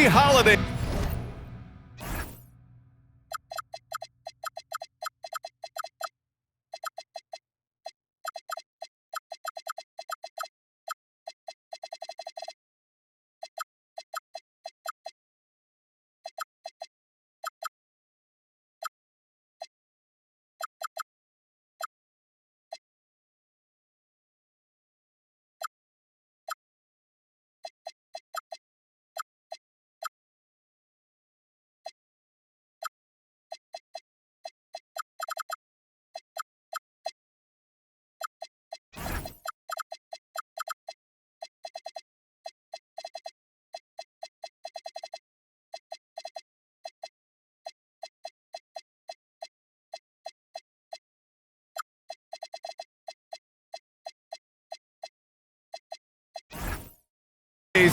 Holiday.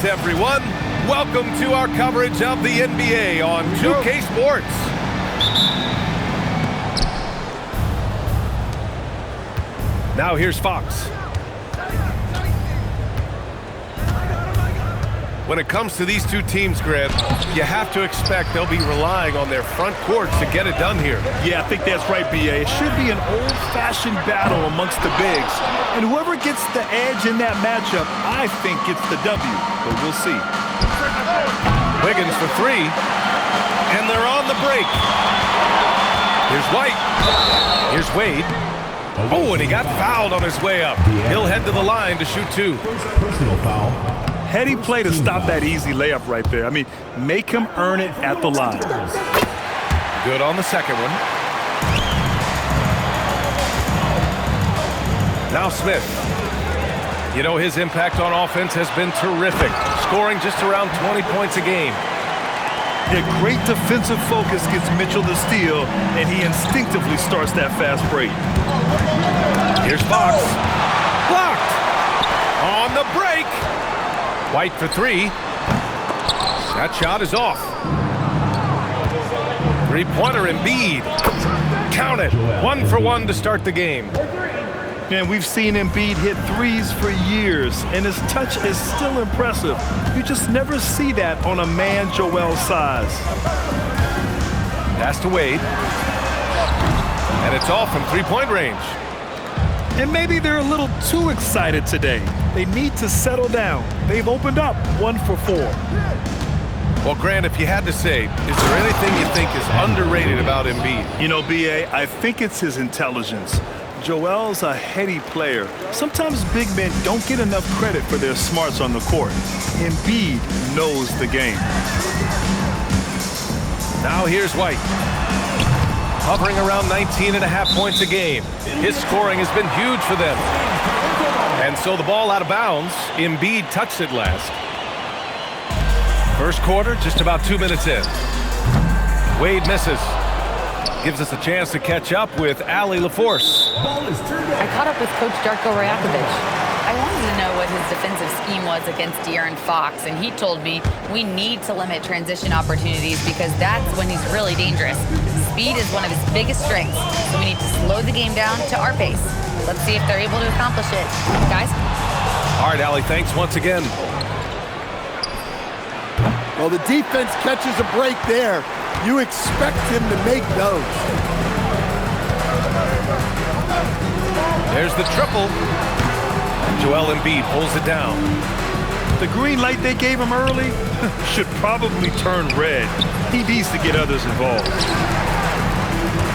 Everyone, welcome to our coverage of the NBA on 2K Sports. Now here's Fox. When it comes to these two teams, Grant, you have to expect they'll be relying on their front courts to get it done here. Yeah, I think that's right, B.A. It should be an old-fashioned battle amongst the bigs. And whoever gets the edge in that matchup, I think gets the W. But we'll see. Wiggins for three. And they're on the break. Here's White. Here's Wade. Oh, and he got fouled on his way up. He'll head to the line to shoot two. Personal foul. Heady play to stop that easy layup right there. I mean, make him earn it at the line. Good on the second one. Now Smith. You know, his impact on offense has been terrific, scoring just around 20 points a game. A great defensive focus gets Mitchell the steal, and he instinctively starts that fast break. Here's Fox. Blocked. On the break. White for three. That shot is off. Three-pointer Embiid. Count it. 1 for 1 to start the game. And we've seen Embiid hit threes for years, and his touch is still impressive. You just never see that on a man Joel's size. Pass to Wade. And it's off from three-point range. And maybe they're a little too excited today. They need to settle down. They've opened up 1 for 4. Well, Grant, if you had to say, is there anything you think is underrated about Embiid? You know, B.A., I think it's his intelligence. Joel's a heady player. Sometimes big men don't get enough credit for their smarts on the court. Embiid knows the game. Now here's White. Hovering around 19.5 points a game. His scoring has been huge for them. And so the ball out of bounds. Embiid touched it last. First quarter, just about 2 minutes in. Wade misses. Gives us a chance to catch up with Allie LaForce. I caught up with Coach Darko Rajakovic. I wanted to know what his defensive scheme was against De'Aaron Fox, and he told me we need to limit transition opportunities because that's when he's really dangerous. Speed is one of his biggest strengths, so we need to slow the game down to our pace. Let's see if they're able to accomplish it. Guys? All right, Allie, thanks once again. Well, the defense catches a break there. You expect him to make those. There's the triple. Joel Embiid pulls it down. The green light they gave him early should probably turn red. He needs to get others involved.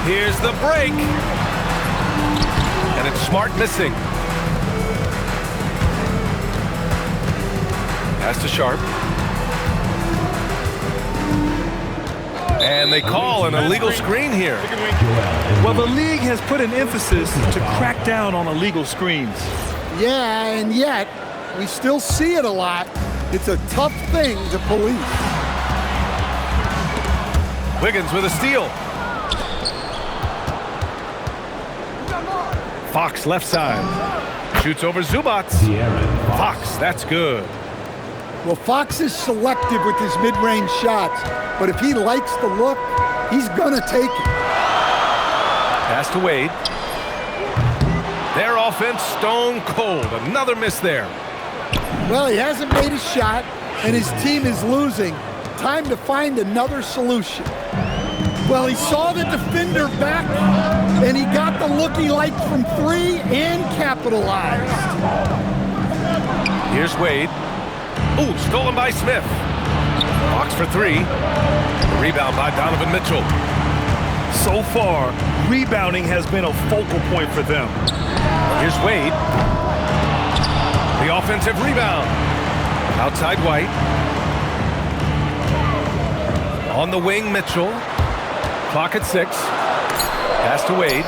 Here's the break. And it's Smart missing. Pass to Sharp. And they call an illegal screen here. Well, the league has put an emphasis to crack down on illegal screens. Yeah, and yet, we still see it a lot. It's a tough thing to police. Wiggins with a steal. Fox left side. Shoots over Zubac. Fox, that's good. Well, Fox is selective with his mid-range shots, but if he likes the look, he's gonna take it. Pass to Wade. Their offense stone cold. Another miss there. Well, he hasn't made a shot, and his team is losing, time to find another solution. Well, he saw the defender back, and he got the look he liked from three and capitalized. Here's Wade. Ooh, stolen by Smith. Fox for three. Rebound by Donovan Mitchell. So far, rebounding has been a focal point for them. Here's Wade. The offensive rebound. Outside White. On the wing, Mitchell. Clock at 6. Pass to Wade.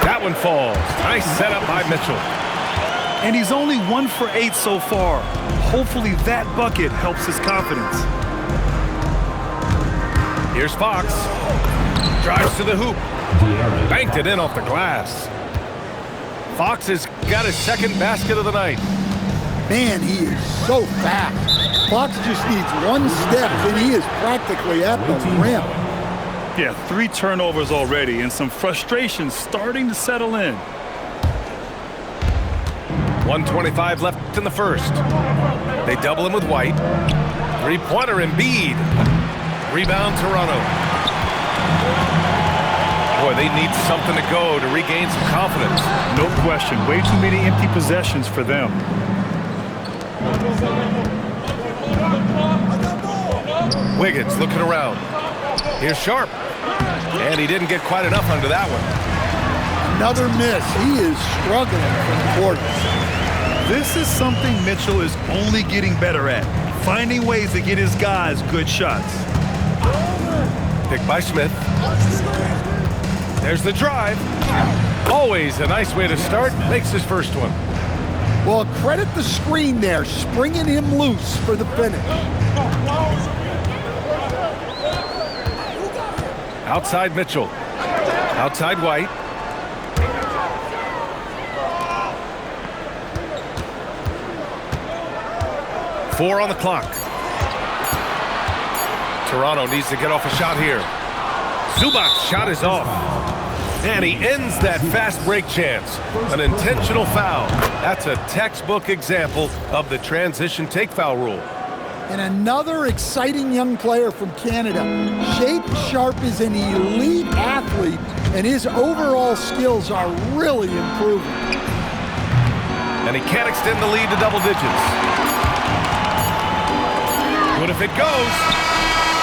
That one falls. Nice setup by Mitchell. And he's only 1 for 8 so far. Hopefully that bucket helps his confidence. Here's Fox. Drives to the hoop. Banked it in off the glass. Fox has got his second basket of the night. Man, he is so fast. Fox just needs one step, and he is practically at the rim. Yeah, 3 turnovers already, and some frustration starting to settle in. 1:25 left in the first. They double him with White. Three-pointer Embiid. Rebound Toronto. Boy, they need something to go to regain some confidence. No question. Way too many empty possessions for them. Wiggins looking around. Here's Sharp. And he didn't get quite enough under that one. Another miss. He is struggling from the corner. This is something Mitchell is only getting better at. Finding ways to get his guys good shots. Picked by Smith. There's the drive. Always a nice way to start. Makes his first one. Well, credit the screen there, springing him loose for the finish. Outside Mitchell. Outside White. Four on the clock. Toronto needs to get off a shot here. Zubac's shot is off. And he ends that fast break chance. An intentional foul. That's a textbook example of the transition take foul rule. And another exciting young player from Canada. Shaedon Sharpe is an elite athlete, and his overall skills are really improving. And he can't extend the lead to double digits. Good if it goes.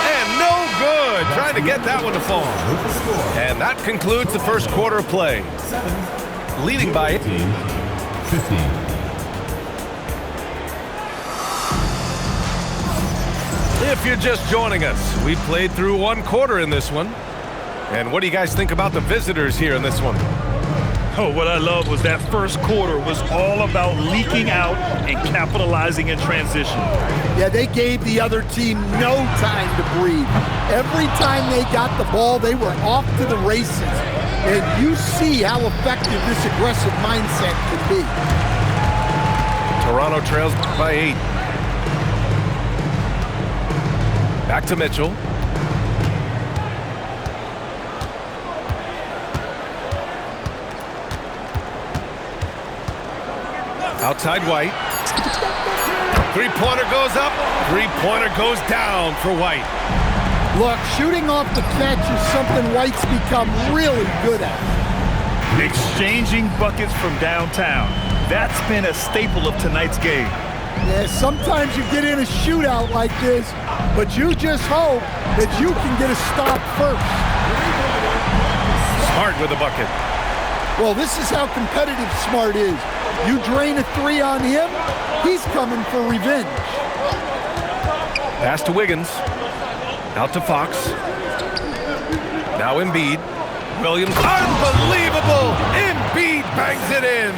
And no good. Trying to get that one to fall. And that concludes the first quarter of play. Leading by 15. If you're just joining us, we played through one quarter in this one. And what do you guys think about the visitors here in this one? Oh, what I love was that first quarter was all about leaking out and capitalizing in transition. Yeah, they gave the other team no time to breathe. Every time they got the ball, they were off to the races. And you see how effective this aggressive mindset can be. Toronto trails by 8. Back to Mitchell. Outside White. Three-pointer goes up. Three-pointer goes down for White. Look, shooting off the catch is something White's become really good at. Exchanging buckets from downtown. That's been a staple of tonight's game. Yeah, sometimes you get in a shootout like this, but you just hope that you can get a stop first. Smart with the bucket. Well, this is how competitive Smart is. You drain a 3 on him, he's coming for revenge. Pass to Wiggins. Out to Fox. Now Embiid. Williams. Unbelievable! Embiid bangs it in.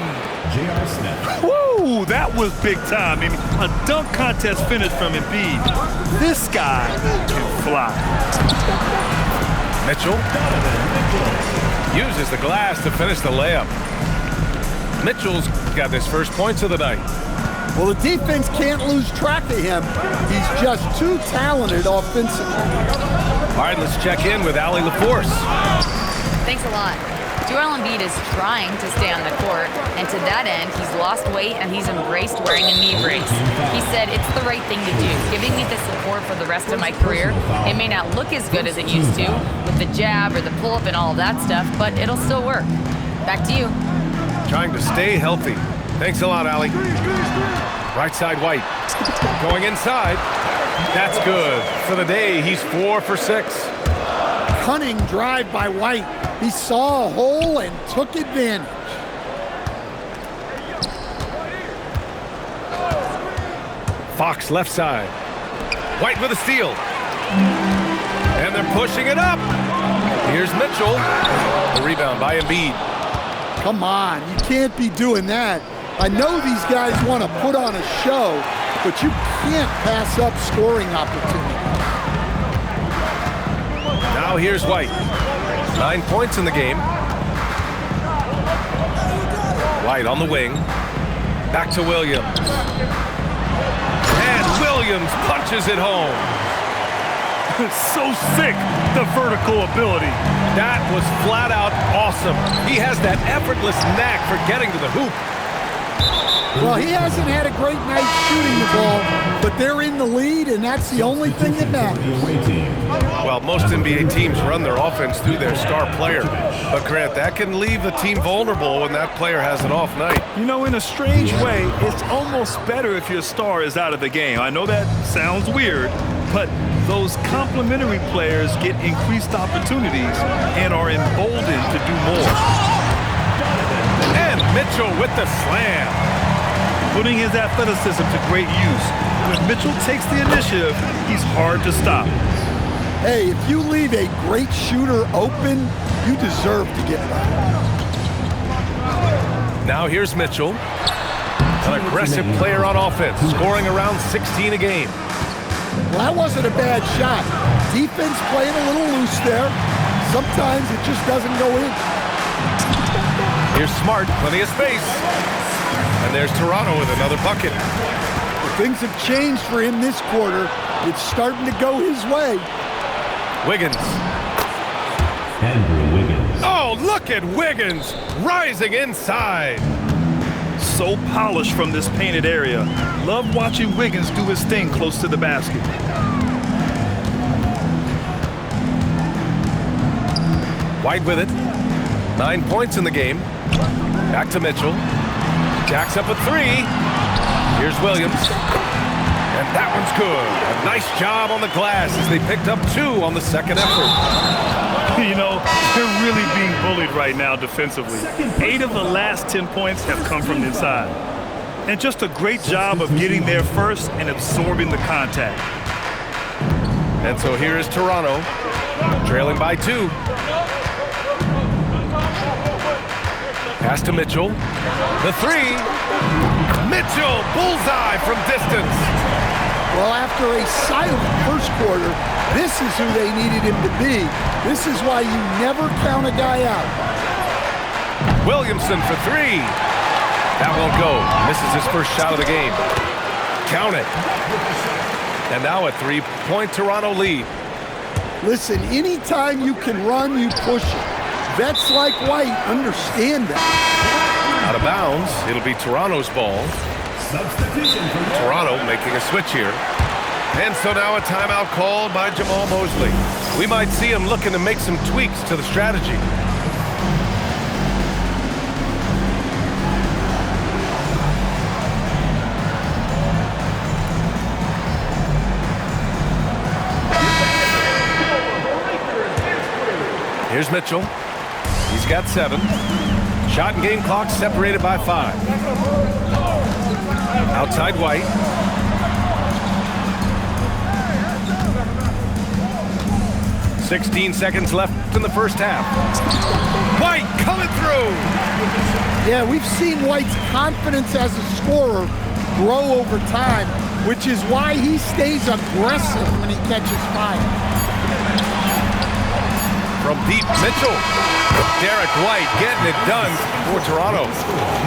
J.R. Smith. Woo! That was big time. I mean, a dunk contest finish from Embiid. This guy can fly. Mitchell uses the glass to finish the layup. Mitchell's got his first points of the night. Well, the defense can't lose track of him. He's just too talented offensively. All right, let's check in with Allie LaForce. Thanks a lot. Joel Embiid is trying to stay on the court, and to that end, he's lost weight and he's embraced wearing a knee brace. He said, it's the right thing to do, giving me the support for the rest of my career. It may not look as good as it used to, with the jab or the pull-up and all of that stuff, but it'll still work. Back to you. Trying to stay healthy. Thanks a lot, Allie. Right side, White. Going inside. That's good. For the day, he's 4 for 6. Cunning drive by White. He saw a hole and took advantage. Fox left side. White with a steal. And they're pushing it up. Here's Mitchell. The rebound by Embiid. Come on, you can't be doing that. I know these guys want to put on a show, but you can't pass up scoring opportunities. Now here's White. 9 points in the game. White on the wing. Back to Williams. And Williams punches it home. So sick, the vertical ability. That was flat out awesome. He has that effortless knack for getting to the hoop. Well, he hasn't had a great night shooting the ball, but they're in the lead, and that's the only thing that matters. Well, most NBA teams run their offense through their star player. But, Grant, that can leave a team vulnerable when that player has an off night. You know, in a strange way, it's almost better if your star is out of the game. I know that sounds weird, but those complementary players get increased opportunities and are emboldened to do more. And Mitchell with the slam. Putting his athleticism to great use. When Mitchell takes the initiative, he's hard to stop. Hey, if you leave a great shooter open, you deserve to get one. Now here's Mitchell. An aggressive player on offense, scoring around 16 a game. Well, that wasn't a bad shot. Defense playing a little loose there. Sometimes it just doesn't go in. Here's Smart, plenty of space. And there's Toronto with another bucket. Things have changed for him this quarter. It's starting to go his way. Wiggins. Andrew Wiggins. Oh, look at Wiggins rising inside. So polished from this painted area. Love watching Wiggins do his thing close to the basket. White with it. 9 points in the game. Back to Mitchell. Jacks up a 3. Here's Williams. And that one's good. A nice job on the glass as they picked up 2 on the second effort. You know, they're really being bullied right now defensively. 8 of the last 10 points have come from inside. And just a great job of getting there first and absorbing the contact. And so here is Toronto, trailing by 2. Pass to Mitchell. The 3. Mitchell, bullseye from distance. Well, after a silent first quarter, this is who they needed him to be. This is why you never count a guy out. Williamson for 3. That won't go. Misses his first shot of the game. Count it. And now a 3-point Toronto lead. Listen, anytime you can run, you push it. Vets like White understand that. Out of bounds. It'll be Toronto's ball. Toronto making a switch here. And so now a timeout called by Jamal Mosley. We might see him looking to make some tweaks to the strategy. Here's Mitchell. He's got 7. Shot and game clock separated by 5. Outside White. "16 seconds left in the first half. White coming through. Yeah, we've seen White's confidence as a scorer grow over time, which is why he stays aggressive when he catches fire. From deep, Mitchell. Derek White getting it done for Toronto.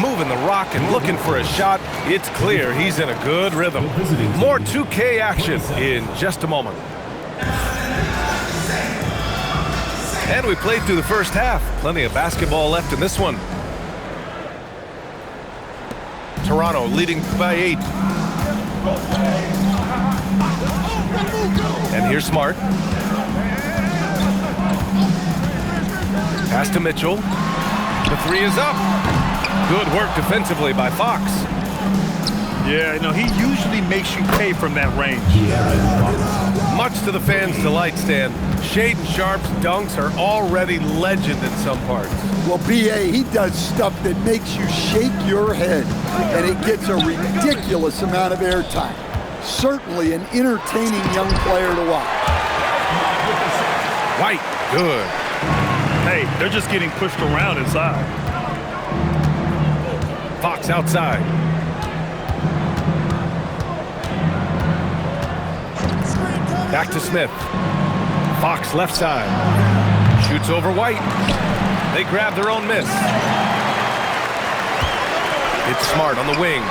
Moving the rock and looking for a shot. It's clear he's in a good rhythm. More 2K action in just a moment. And we played through the first half. Plenty of basketball left in this one. Toronto leading by 8. And here's Smart. Pass to Mitchell. The 3 is up. Good work defensively by Fox. Yeah, no, he usually makes you pay from that range. Much to the fans' delight, Stan. Shaedon Sharpe's dunks are already legend in some parts. Well, B.A., he does stuff that makes you shake your head, and it gets a ridiculous amount of airtime. Certainly an entertaining young player to watch. White, good. Hey, they're just getting pushed around inside. Fox outside. Back to Smith. Fox left side. Shoots over White. They grab their own miss. It's Smart on the wing.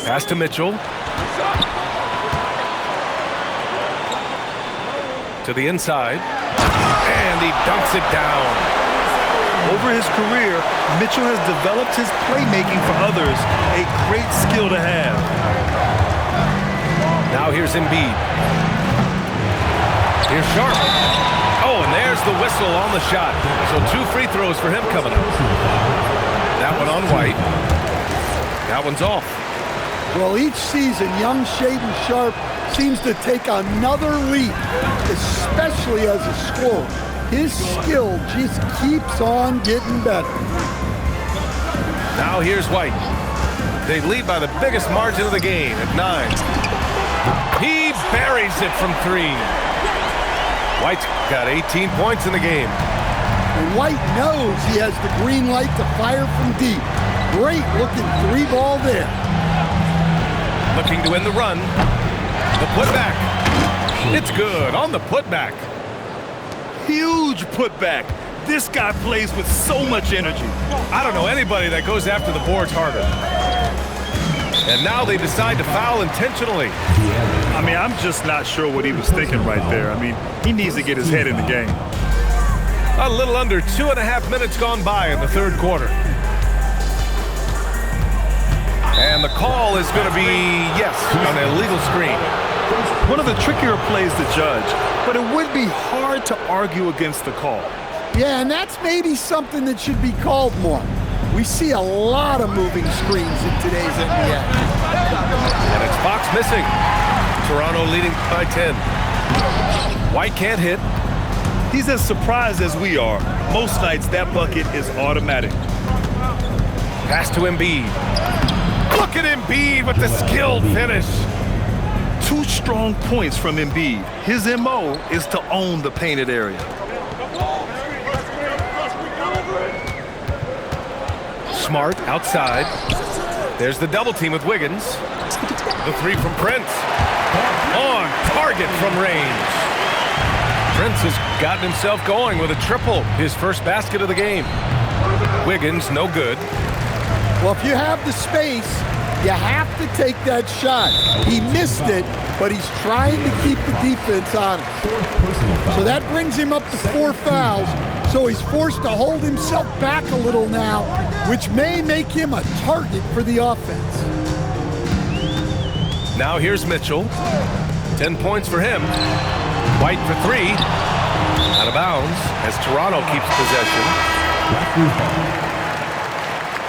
Pass to Mitchell. To the inside. And he dunks it down. Over his career, Mitchell has developed his playmaking for others, a great skill to have. Now here's Embiid. Here's Sharpe. Oh, and there's the whistle on the shot. So 2 free throws for him coming up. That one on White. That one's off. Well, each season, young Shaedon Sharpe seems to take another leap, especially as a scorer. His skill just keeps on getting better. Now here's White. They lead by the biggest margin of the game at 9. He buries it from 3. White's got 18 points in the game. And White knows he has the green light to fire from deep. Great looking 3-ball there. Looking to win the run. The putback. It's good on the putback. Huge putback. This guy plays with so much energy. I don't know anybody that goes after the boards harder. And now they decide to foul intentionally. I mean, I'm just not sure what he was thinking right there. I mean, he needs to get his head in the game. A little under 2.5 minutes gone by in the third quarter. And the call is going to be, yes, on an illegal screen. One of the trickier plays to judge, but it would be hard to argue against the call. Yeah, and that's maybe something that should be called more. We see a lot of moving screens in today's NBA. And it's Fox missing. Toronto leading by 10. White can't hit. He's as surprised as we are. Most nights that bucket is automatic. Pass to Embiid. Look at Embiid with the skilled finish. 2 strong points from Embiid. His MO is to own the painted area. Smart outside. There's the double team with Wiggins. The 3 from Prince. On target from range. Prince has gotten himself going with a triple. His first basket of the game. Wiggins, no good. Well, if you have the space, you have to take that shot. He missed it, but he's trying to keep the defense honest. So that brings him up to 4 fouls. So he's forced to hold himself back a little now, which may make him a target for the offense. Now here's Mitchell. 10 points for him. White for 3. Out of bounds as Toronto keeps possession.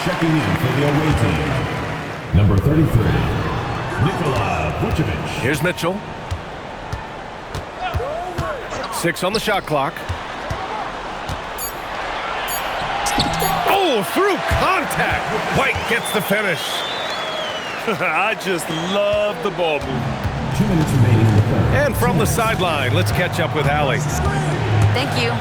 Checking in for the away team. Number 33, Nikola Vucevic. Here's Mitchell. 6 on the shot clock. Oh, through contact. White gets the finish. I just love the ball movement. 2 minutes remaining in the third. And from the sideline, let's catch up with Allie. Thank you.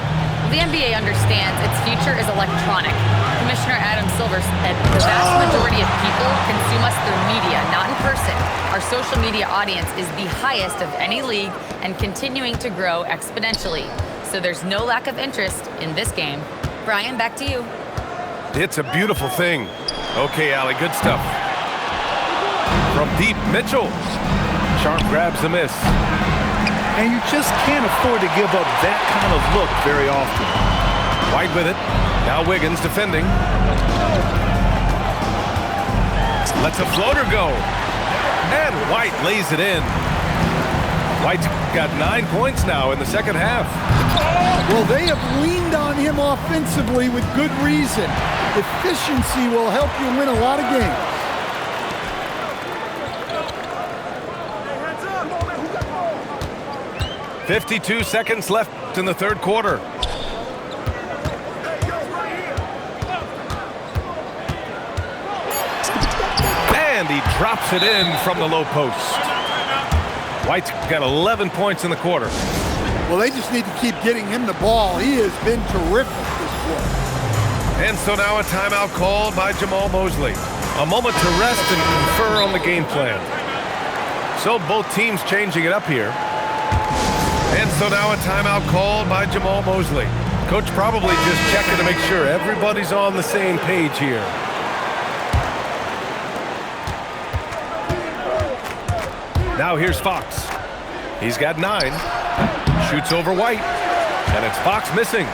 The NBA understands its future is electronic. Commissioner Adam Silver said the vast majority of people consume us through media, not in person. Our social media audience is the highest of any league and continuing to grow exponentially. So there's no lack of interest in this game. Brian, back to you. It's a beautiful thing. Okay, Allie, good stuff. From deep, Mitchell. Sharp grabs the miss. And you just can't afford to give up that kind of look very often. White with it. Now Wiggins defending. Lets a floater go. And White lays it in. White's got 9 points now in the second half. Well, they have leaned on him offensively with good reason. Efficiency will help you win a lot of games. "52 seconds left in the third quarter. And he drops it in from the low post. White's got 11 points in the quarter. Well, they just need to keep getting him the ball. He has been terrific this quarter. And so now a timeout called by Jamal Mosley. A moment to rest and confer on the game plan. So both teams changing it up here. And so now a timeout called by Jamal Mosley. Coach probably just checking to make sure everybody's on the same page here. Now here's Fox. He's got 9. Shoots over White. And it's Fox missing.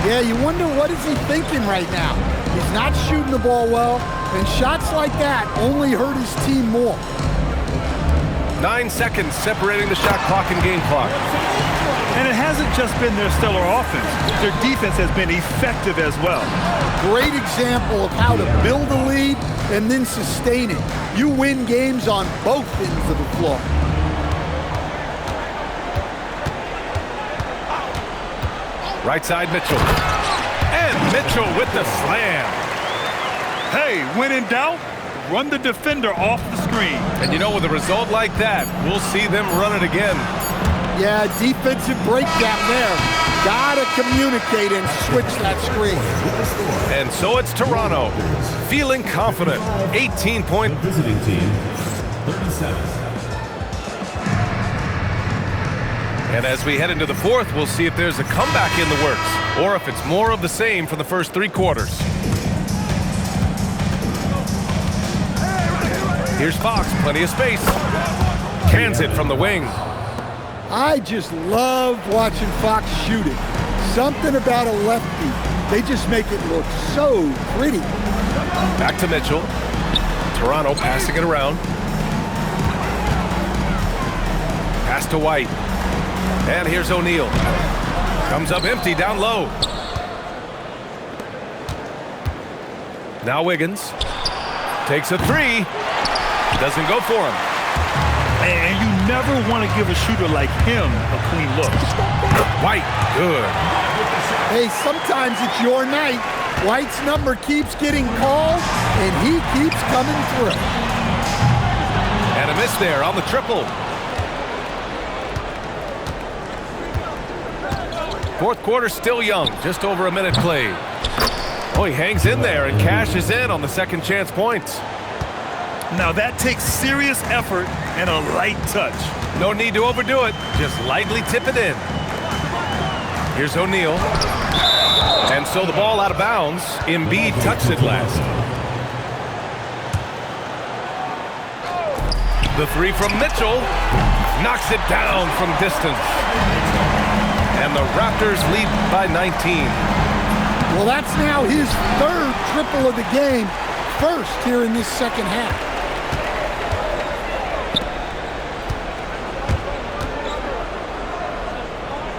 Yeah, you wonder what is he thinking right now. He's not shooting the ball well, and shots like that only hurt his team more. 9 seconds separating the shot clock and game clock. And it hasn't just been their stellar offense. Their defense has been effective as well. Great example of how to build a lead and then sustain it. You win games on both ends of the floor. Right side, Mitchell. And Mitchell with the slam. Hey, when in doubt, run the defender off the screen. And you know, with a result like that, we'll see them run it again. Yeah, defensive breakdown there. Gotta communicate and switch that screen. And so it's Toronto, feeling confident. 18-point. Visiting team, 37. And as we head into the fourth, we'll see if there's a comeback in the works, or if it's more of the same from the first 3 quarters. Here's Fox, plenty of space. Cans it from the wing. I just love watching Fox shoot it. Something about a lefty. They just make it look so pretty. Back to Mitchell. Toronto passing it around. Pass to White. And here's O'Neal. Comes up empty down low. Now Wiggins. Takes a 3. Doesn't go for him. And you never want to give a shooter like him a clean look. White, good. Hey, sometimes it's your night. White's number keeps getting called, and he keeps coming through. And a miss there on the triple. Fourth quarter still young, just over a minute played. Oh, he hangs in there and cashes in on the second chance points. Now that takes serious effort and a light touch. No need to overdo it, just lightly tip it in. Here's O'Neal. And so the ball out of bounds. Embiid touched it last. The 3 from Mitchell knocks it down from distance. And the Raptors lead by 19. Well, that's now his 3rd triple of the game, first here in this second half.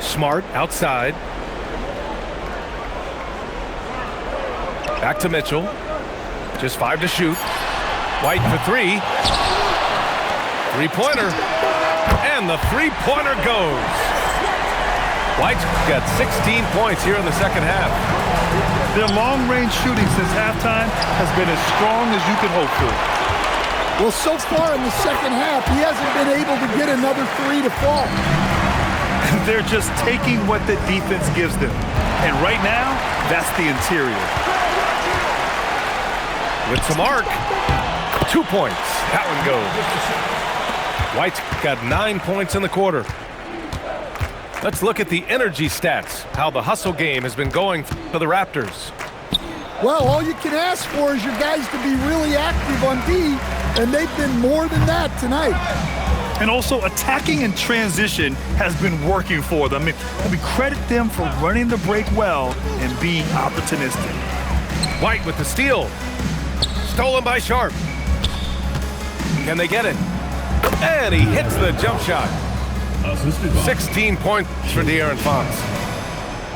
Smart outside. Back to Mitchell. Just 5 to shoot. White for 3. 3-pointer. And the 3-pointer goes. White's got 16 points here in the second half. Their long-range shooting since halftime has been as strong as you could hope for. Well, so far in the second half, he hasn't been able to get another 3 to fall. They're just taking what the defense gives them. And right now, that's the interior. With some arc. 2 points. That one goes. White's got 9 points in the quarter. Let's look at the energy stats, how the hustle game has been going for the Raptors. Well, all you can ask for is your guys to be really active on D, and they've been more than that tonight. And also attacking in transition has been working for them. We credit them for running the break well and being opportunistic. White with the steal. Stolen by Sharp. Can they get it? And he hits the jump shot. 16 points for De'Aaron Fox.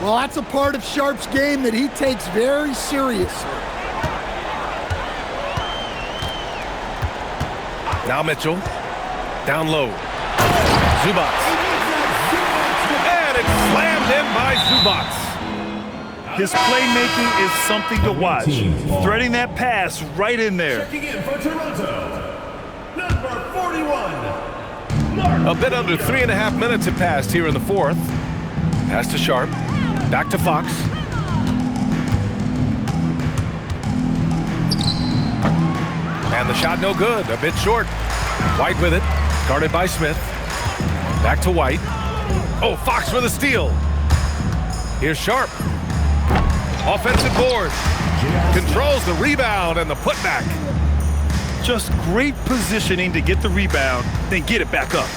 Well, that's a part of Sharp's game that he takes very seriously. Now Mitchell. Down low. Zubac. And it's slammed in by Zubac. His playmaking is something to watch. Threading that pass right in there. Checking in for Toronto, number 41. A bit under 3.5 minutes have passed here in the fourth. Pass to Sharp. Back to Fox. And the shot no good. A bit short. White with it. Guarded by Smith. Back to White. Oh, Fox for the steal. Here's Sharp. Offensive board. Controls the rebound and the putback. Just great positioning to get the rebound, then get it back up.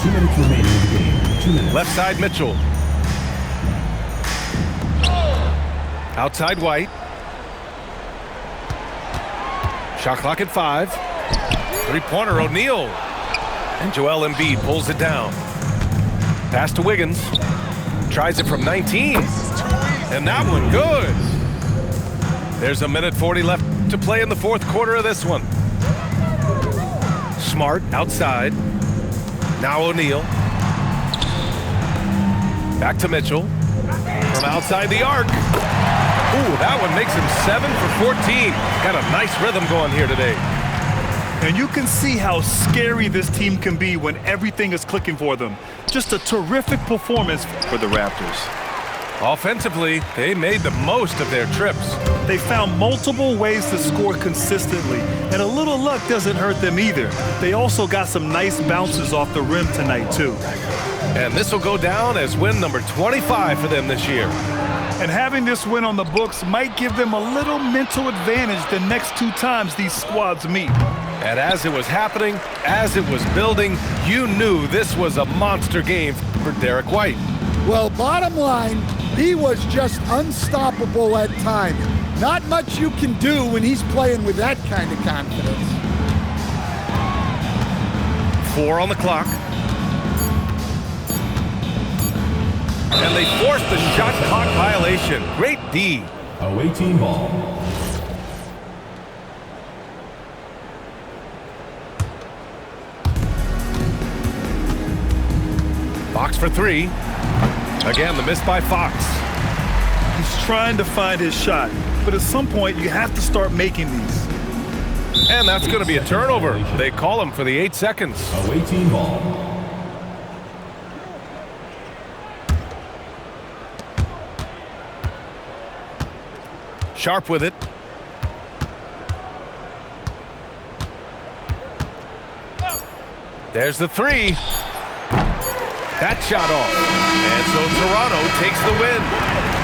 2 minutes remaining in the game. 2 minutes. Left side Mitchell. Outside White. Shot clock at 5. Three-pointer O'Neal. And Joel Embiid pulls it down. Pass to Wiggins. Tries it from 19. And that one good. There's a minute 40 left to play in the fourth quarter of this one. Smart outside. Now O'Neal. Back to Mitchell. From outside the arc. Ooh, that one makes him 7 for 14. Got a nice rhythm going here today. And you can see how scary this team can be when everything is clicking for them. Just a terrific performance for the Raptors. Offensively, they made the most of their trips. They found multiple ways to score consistently, and a little luck doesn't hurt them either. They also got some nice bounces off the rim tonight, too. And this will go down as win number 25 for them this year. And having this win on the books might give them a little mental advantage the next 2 times these squads meet. And as it was happening, as it was building, you knew this was a monster game for Derek White. Well, bottom line, he was just unstoppable at times. Not much you can do when he's playing with that kind of confidence. 4 on the clock. And they forced the shot clock violation. Great D. Away team ball. Fox for 3. Again, the miss by Fox. He's trying to find his shot, but at some point you have to start making these. And that's going to be a turnover. They call him for the 8 seconds. Away team ball. Sharp with it. There's the 3. That shot off. And so Toronto takes the win.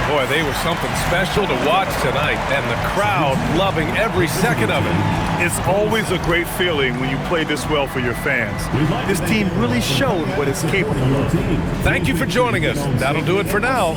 Boy, they were something special to watch tonight, and the crowd loving every second of it. It's always a great feeling when you play this well for your fans. This team really showed what it's capable of. Thank you for joining us. That'll do it for now.